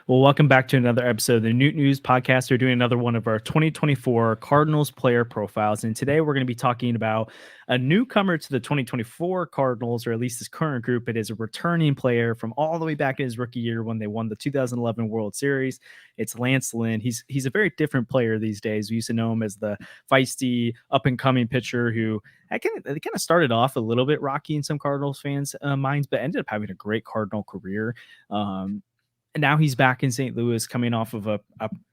Well, welcome back to another episode of the Newt News Podcast. We're doing another one of our 2024 Cardinals player profiles. And today we're going to be talking about a newcomer to the 2024 Cardinals, or at least this current group. It is a returning player from all the way back in his rookie year when they won the 2011 World Series. It's Lance Lynn. He's a very different player these days. We used to know him as the feisty, up-and-coming pitcher who kind of started off a little bit rocky in some Cardinals fans' minds, but ended up having a great Cardinal career. And now he's back in St. Louis coming off of a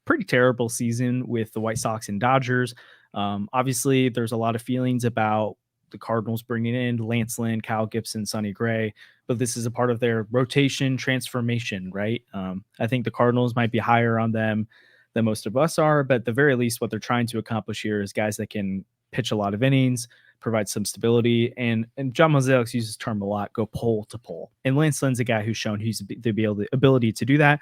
pretty terrible season with the White Sox and Dodgers. Obviously, there's a lot of feelings about the Cardinals bringing in Lance Lynn, Kyle Gibson, Sonny Gray, but this is a part of their rotation transformation, right? I think the Cardinals might be higher on them than most of us are, but at the very least, what they're trying to accomplish here is guys that can pitch a lot of innings, provide some stability, and John Mozeliak uses the term a lot, go pole to pole. And Lance Lynn's a guy who's shown he's the ability to do that,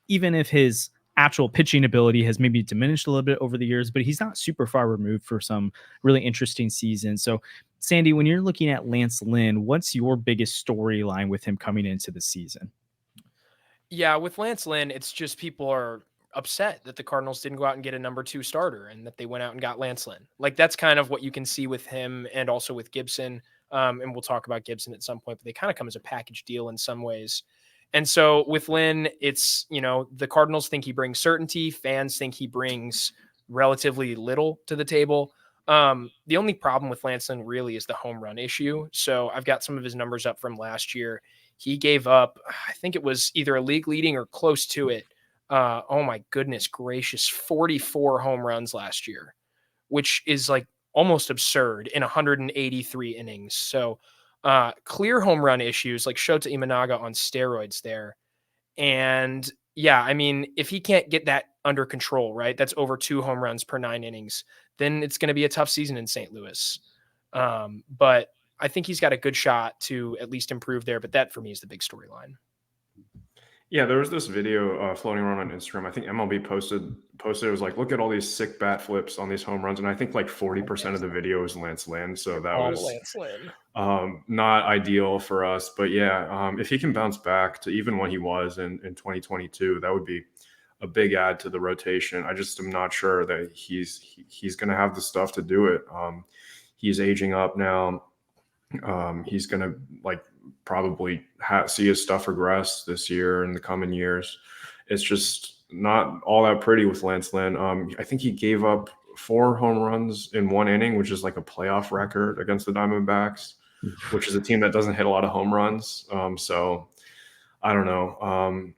even if his actual pitching ability has maybe diminished a little bit over the years, but he's not super far removed for some really interesting seasons. So, Sandy, when you're looking at Lance Lynn, what's your biggest storyline with him coming into the season? Yeah, with Lance Lynn, it's just people are upset that the Cardinals didn't go out and get a number 2 starter and that they went out and got Lance Lynn. Like, that's kind of what you can see with him and also with Gibson. And we'll talk about Gibson at some point, but they kind of come as a package deal in some ways. And so with Lynn, it's, the Cardinals think he brings certainty. Fans think he brings relatively little to the table. The only problem with Lance Lynn really is the home run issue. So I've got some of his numbers up from last year. He gave up, I think it was either a league leading or close to it. Oh my goodness gracious, 44 home runs last year, which is like almost absurd in 183 innings. So clear home run issues, like Shota Imanaga on steroids there. And yeah, I mean, if he can't get that under control, right, that's over 2 home runs per 9 innings, then it's going to be a tough season in St. Louis. But I think he's got a good shot to at least improve there. But that for me is the big storyline. Yeah, there was this video floating around on Instagram. I think MLB posted it was like, look at all these sick bat flips on these home runs, and I think like 40% of the video is Lance Lynn. So that was Lance Lynn. Not ideal for us. But yeah, if he can bounce back to even what he was in 2022, that would be a big add to the rotation. I just am not sure that he's going to have the stuff to do it. He's aging up now. He's going to probably see his stuff regress this year and the coming years. It's just not all that pretty with Lance Lynn. I think he gave up 4 home runs in 1 inning, which is like a playoff record against the Diamondbacks, which is a team that doesn't hit a lot of home runs. So I don't know.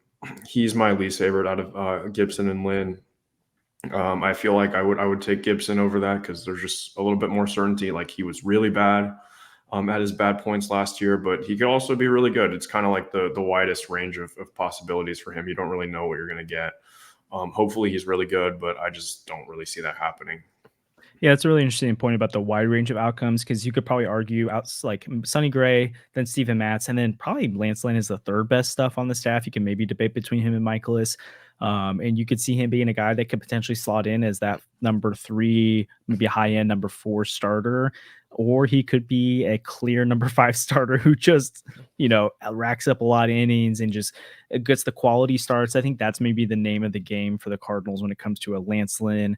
He's my least favorite out of Gibson and Lynn. I feel like I would take Gibson over that because there's just a little bit more certainty. Like, he was really bad at his bad points last year, but he could also be really good. It's kind of like the widest range of possibilities for him. You don't really know what you're going to get. Hopefully he's really good, but I just don't really see that happening. Yeah, it's a really interesting point about the wide range of outcomes, because you could probably argue out like Sonny Gray, then Steven Matz, and then probably Lance Lynn is the third best stuff on the staff. You can maybe debate between him and Michaelis. And you could see him being a guy that could potentially slot in as that number 3, maybe a high-end number 4 starter, or he could be a clear number 5 starter who just, racks up a lot of innings and just gets the quality starts. I think that's maybe the name of the game for the Cardinals when it comes to a Lance Lynn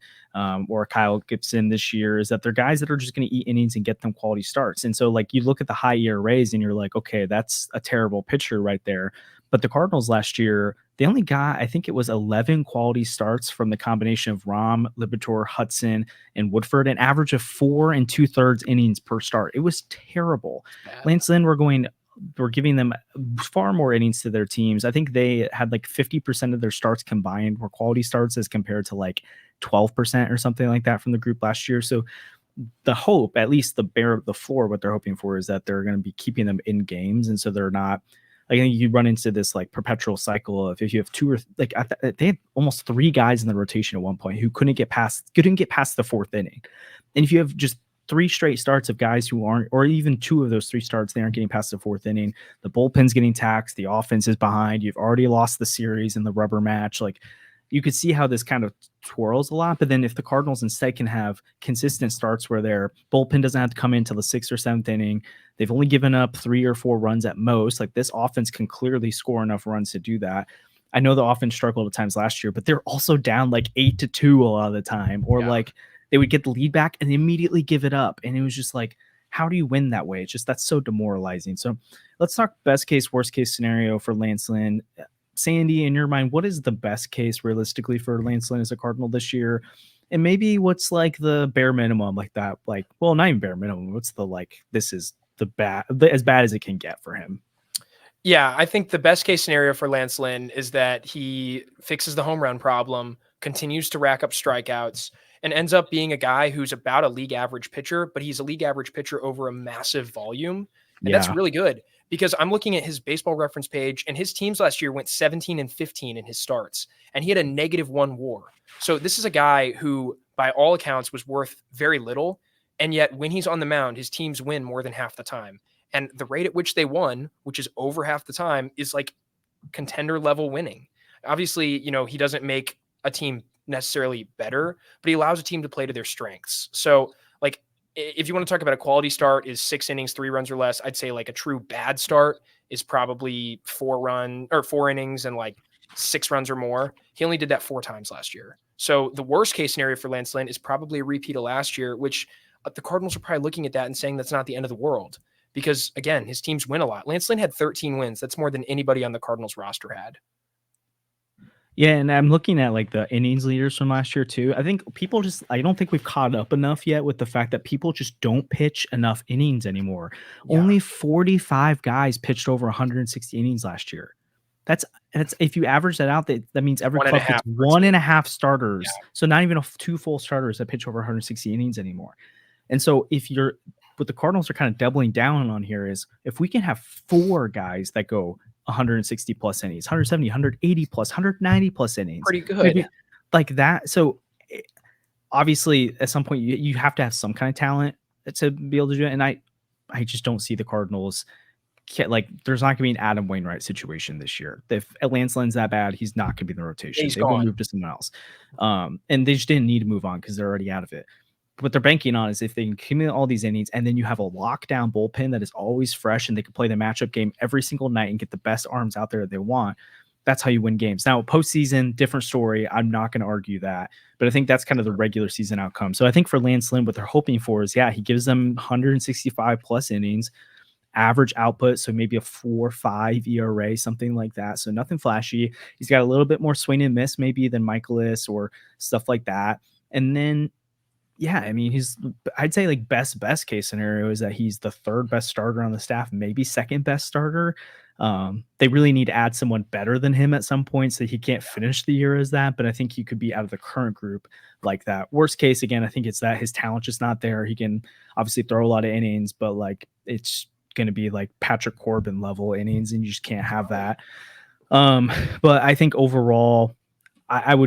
or a Kyle Gibson this year, is that they're guys that are just going to eat innings and get them quality starts. And so, like, you look at the high ERAs and you're like, okay, that's a terrible pitcher right there. But the Cardinals last year, they only got, I think it was 11 quality starts from the combination of Rom, Liberatore, Hudson, and Woodford, an average of 4 2/3 innings per start. It was terrible. Lance Lynn, we're giving them far more innings to their teams. I think they had like 50% of their starts combined were quality starts as compared to like 12% or something like that from the group last year. So the hope, at least the floor, what they're hoping for is that they're going to be keeping them in games. And so they're not, I think you run into this like perpetual cycle of, if you have 2 or they had almost 3 guys in the rotation at one point who couldn't get past the 4th inning. And if you have just 3 straight starts of guys who aren't, or even 2 of those 3 starts, they aren't getting past the 4th inning, the bullpen's getting taxed, the offense is behind, you've already lost the series in the rubber match. Like, you could see how this kind of twirls a lot. But then if the Cardinals instead can have consistent starts where their bullpen doesn't have to come in until the 6th or 7th inning, they've only given up 3 or 4 runs at most. Like, this offense can clearly score enough runs to do that. I know the offense struggled at times last year, but they're also down like 8-2 a lot of the time, or like they would get the lead back and immediately give it up. And it was just like, how do you win that way? It's just, that's so demoralizing. So let's talk best case, worst case scenario for Lance Lynn. Sandy, in your mind, what is the best case realistically for Lance Lynn as a Cardinal this year? And maybe what's like the bare minimum, like that, like, well, not even bare minimum. What's the, like, this is as bad as it can get for him? Yeah, I think the best case scenario for Lance Lynn is that he fixes the home run problem, continues to rack up strikeouts, and ends up being a guy who's about a league average pitcher, but he's a league average pitcher over a massive volume. And that's really good because I'm looking at his baseball reference page, and his teams last year went 17-15 in his starts, and he had a -1 WAR. So this is a guy who, by all accounts, was worth very little. And yet when he's on the mound, his teams win more than half the time. And the rate at which they won, which is over half the time, is like contender level winning. Obviously, he doesn't make a team necessarily better, but he allows a team to play to their strengths. So like, if you want to talk about a quality start is 6 innings, 3 runs or less, I'd say like a true bad start is probably 4 innings and like 6 runs or more. He only did that 4 times last year. So the worst case scenario for Lance Lynn is probably a repeat of last year, which the Cardinals are probably looking at that and saying that's not the end of the world. Because, again, his teams win a lot. Lance Lynn had 13 wins. That's more than anybody on the Cardinals roster had. Yeah, and I'm looking at like the innings leaders from last year too. I think I don't think we've caught up enough yet with the fact that people just don't pitch enough innings anymore. Yeah. Only 45 guys pitched over 160 innings last year. That's if you average that out, that means every club gets 1.5 starters. Yeah. So not even 2 full starters that pitch over 160 innings anymore. And so what the Cardinals are kind of doubling down on here is if we can have 4 guys that go 160 plus innings, 170, 180 plus, 190 plus innings. Pretty good. Maybe like that. So obviously at some point you have to have some kind of talent to be able to do it. And I just don't see the Cardinals like there's not gonna be an Adam Wainwright situation this year. If Lance Lynn's that bad, he's not gonna be in the rotation. They will move to someone else. And they just didn't need to move on because they're already out of it. What they're banking on is if they can accumulate all these innings and then you have a lockdown bullpen that is always fresh and they can play the matchup game every single night and get the best arms out there that they want, that's how you win games. Now, postseason, different story. I'm not going to argue that, but I think that's kind of the regular season outcome. So I think for Lance Lynn, what they're hoping for is, he gives them 165 plus innings, average output, so maybe a 4.5 ERA, something like that. So nothing flashy. He's got a little bit more swing and miss maybe than Michaelis or stuff like that. And then I mean, I'd say like best case scenario is that he's the 3rd best starter on the staff, maybe 2nd best starter. They really need to add someone better than him at some point so he can't finish the year as that. But I think he could be out of the current group like that. Worst case, again, I think it's that his talent just not there. He can obviously throw a lot of innings, but like it's going to be like Patrick Corbin level innings and you just can't have that. But I think overall, I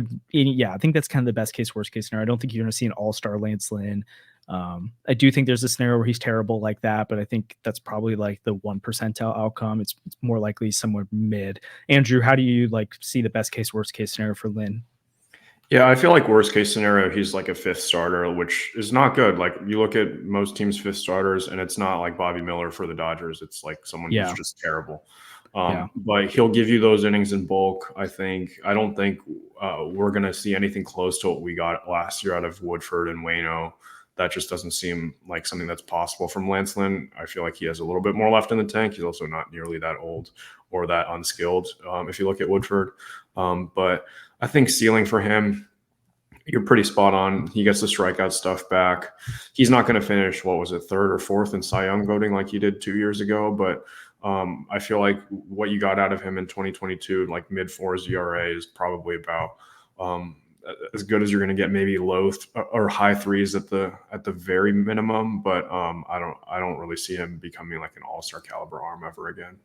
think that's kind of the best case, worst case scenario. I don't think you're going to see an all-star Lance Lynn. I do think there's a scenario where he's terrible like that, but I think that's probably like the 1 percentile outcome. It's more likely somewhere mid. Andrew, how do you like see the best case, worst case scenario for Lynn? Yeah, I feel like worst case scenario, he's like a 5th starter, which is not good. Like you look at most teams' 5th starters, and it's not like Bobby Miller for the Dodgers. It's like someone who's just terrible. But he'll give you those innings in bulk. I don't think we're going to see anything close to what we got last year out of Woodford and Waino. That just doesn't seem like something that's possible from Lance Lynn. I feel like he has a little bit more left in the tank. He's also not nearly that old or that unskilled if you look at Woodford. But I think ceiling for him, you're pretty spot on. He gets the strikeout stuff back. He's not going to finish, 3rd or 4th in Cy Young voting like he did 2 years ago, but I feel like what you got out of him in 2022, like mid-4s ERA, is probably about as good as you're going to get, maybe low or high 3s at the very minimum. But I don't really see him becoming like an all-star caliber arm ever again.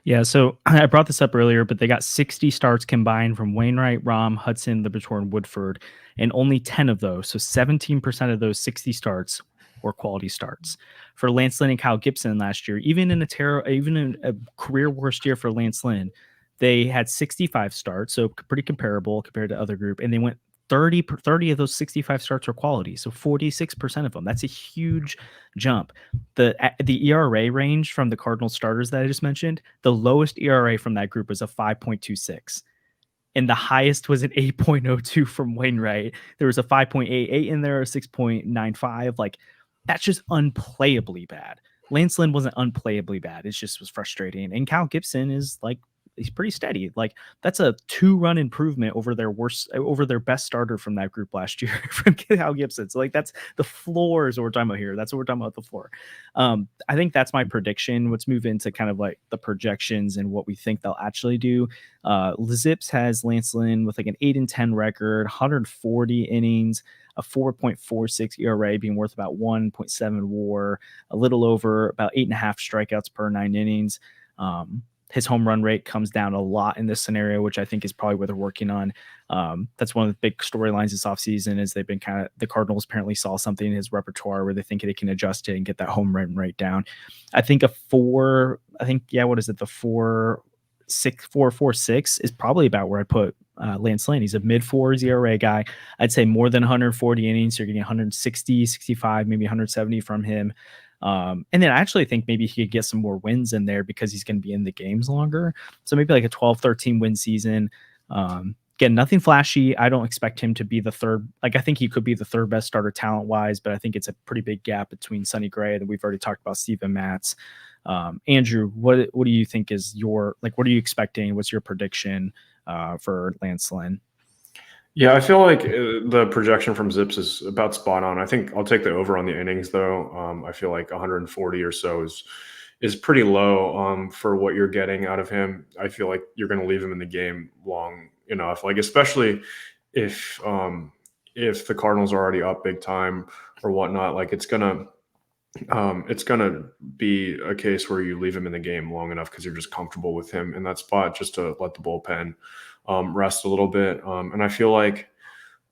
Yeah, so I brought this up earlier, but they got 60 starts combined from Wainwright, Rom, Hudson, Liberatore, and Woodford, and only 10 of those, so 17% of those 60 starts were quality starts. For Lance Lynn and Kyle Gibson last year, even in a career worst year for Lance Lynn, they had 65 starts, so pretty comparable compared to other group, and they went 30 of those 65 starts were quality, so 46% of them. That's a huge jump. The ERA range from the Cardinals starters that I just mentioned, the lowest ERA from that group was a 5.26. and the highest was an 8.02 from Wainwright. There was a 5.88 in there, a 6.95. Like, that's just unplayably bad. Lance Lynn wasn't unplayably bad. It just was frustrating. And Cal Gibson is like, he's pretty steady. Like, that's a 2-run improvement over their best starter from that group last year from Cal Gibson. So like, that's the floor is what we're talking about here. That's what we're talking about, the floor. I think that's my prediction. Let's move into kind of like the projections and what we think they'll actually do. Zips has Lance Lynn with like an 8-10 record, 140 innings, a 4.46 ERA, being worth about 1.7 WAR, a little over about 8.5 strikeouts per 9 innings. His home run rate comes down a lot in this scenario, which I think is probably what they're working on. That's one of the big storylines this offseason is they've been the Cardinals apparently saw something in his repertoire where they think they can adjust it and get that home run rate down. I think the 4.6 is probably about where I put Lance Lynn. He's a mid-4s ERA guy. I'd say more than 140 innings. You're getting 160, 65, maybe 170 from him. And then I actually think maybe he could get some more wins in there because he's going to be in the games longer. So maybe like a 12-13 win season. Again, nothing flashy. I don't expect him to be the third. Like, I think he could be the third best starter talent wise, but I think it's a pretty big gap between Sonny Gray, and we've already talked about Steven Matz. Andrew, what do you think is what are you expecting? What's your prediction for Lance Lynn? Yeah, I feel like the projection from Zips is about spot on. I think I'll take the over on the innings, though. I feel like 140 or so is pretty low for what you're getting out of him. I feel like you're going to leave him in the game long enough, like especially if the Cardinals are already up big time or whatnot. Like, it's gonna be a case where you leave him in the game long enough because you're just comfortable with him in that spot, just to let the bullpen rest a little bit. And I feel like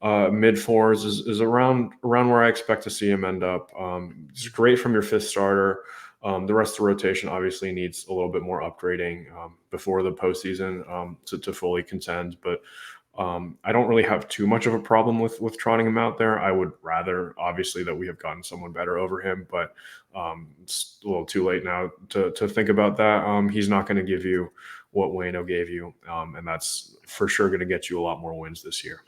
mid-4s is around where I expect to see him end up. It's great from your fifth starter. The rest of the rotation obviously needs a little bit more upgrading before the postseason to fully contend. But I don't really have too much of a problem with trotting him out there. I would rather, obviously, that we have gotten someone better over him, but it's a little too late now to think about that. He's not going to give you what Waino gave you, and that's for sure going to get you a lot more wins this year.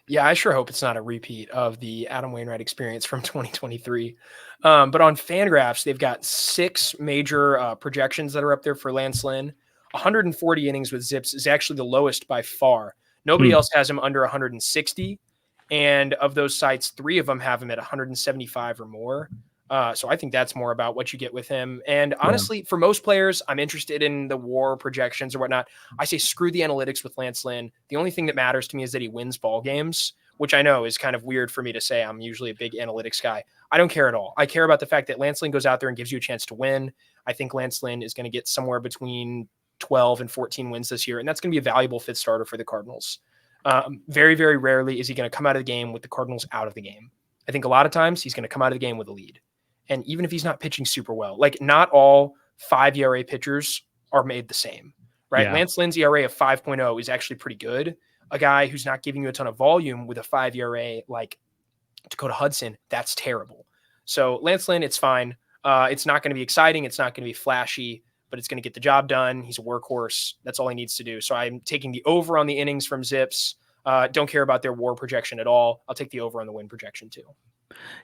Yeah, I sure hope it's not a repeat of the Adam Wainwright experience from 2023. But on Fangraphs, they've got 6 major projections that are up there for Lance Lynn. 140 innings with Zips is actually the lowest by far. Nobody else has him under 160. And of those sites, 3 of them have him at 175 or more. So I think that's more about what you get with him. And honestly, for most players, I'm interested in the WAR projections or whatnot. I say screw the analytics with Lance Lynn. The only thing that matters to me is that he wins ball games, which I know is kind of weird for me to say. I'm usually a big analytics guy. I don't care at all. I care about the fact that Lance Lynn goes out there and gives you a chance to win. I think Lance Lynn is going to get somewhere between 12 and 14 wins this year, and that's going to be a valuable fifth starter for the Cardinals. Very, very rarely is he going to come out of the game with the Cardinals out of the game. I think a lot of times he's going to come out of the game with a lead. And even if he's not pitching super well, like not all 5 ERA pitchers are made the same, right? Yeah. Lance Lynn's ERA of 5.0 is actually pretty good. A guy who's not giving you a ton of volume with a 5 ERA like Dakota Hudson, that's terrible. So Lance Lynn, it's fine. It's not going to be exciting. It's not going to be flashy, but it's going to get the job done. He's a workhorse. That's all he needs to do. So I'm taking the over on the innings from Zips. Don't care about their WAR projection at all. I'll take the over on the win projection too.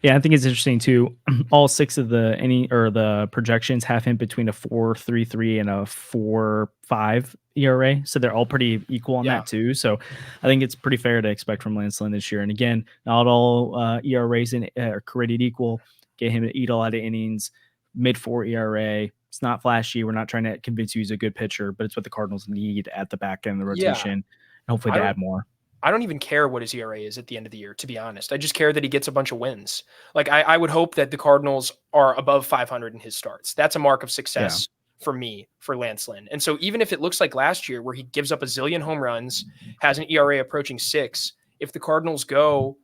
Yeah, I think it's interesting too. All 6 of the projections have him between a 4.33 and a 4.5 ERA, so they're all pretty equal on that too. So I think it's pretty fair to expect from Lance Lynn this year. And again, not all ERAs are created equal. Get him to eat a lot of innings, mid-4 ERA. It's not flashy. We're not trying to convince you he's a good pitcher, but it's what the Cardinals need at the back end of the rotation, and hopefully to add more. I don't even care what his ERA is at the end of the year, to be honest. I just care that he gets a bunch of wins. Like I would hope that the Cardinals are above 500 in his starts. That's a mark of success for me, for Lance Lynn. And so even if it looks like last year where he gives up a zillion home runs, has an ERA approaching 6, if the Cardinals go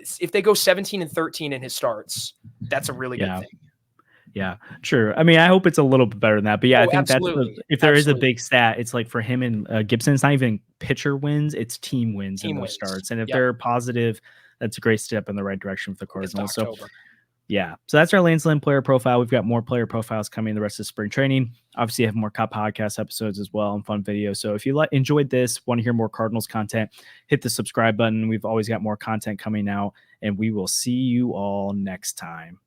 17-13 in his starts, that's a really good thing. Yeah, sure. I mean, I hope it's a little bit better than that. But yeah, I think absolutely. If there is a big stat, it's like for him and Gibson, it's not even pitcher wins, it's team wins in those starts. And if they're positive, that's a great step in the right direction for the Cardinals. So Yeah. So that's our Lance Lynn player profile. We've got more player profiles coming the rest of spring training. Obviously, I have more podcast episodes as well and fun videos. So if you enjoyed this, want to hear more Cardinals content, hit the subscribe button. We've always got more content coming out, and we will see you all next time.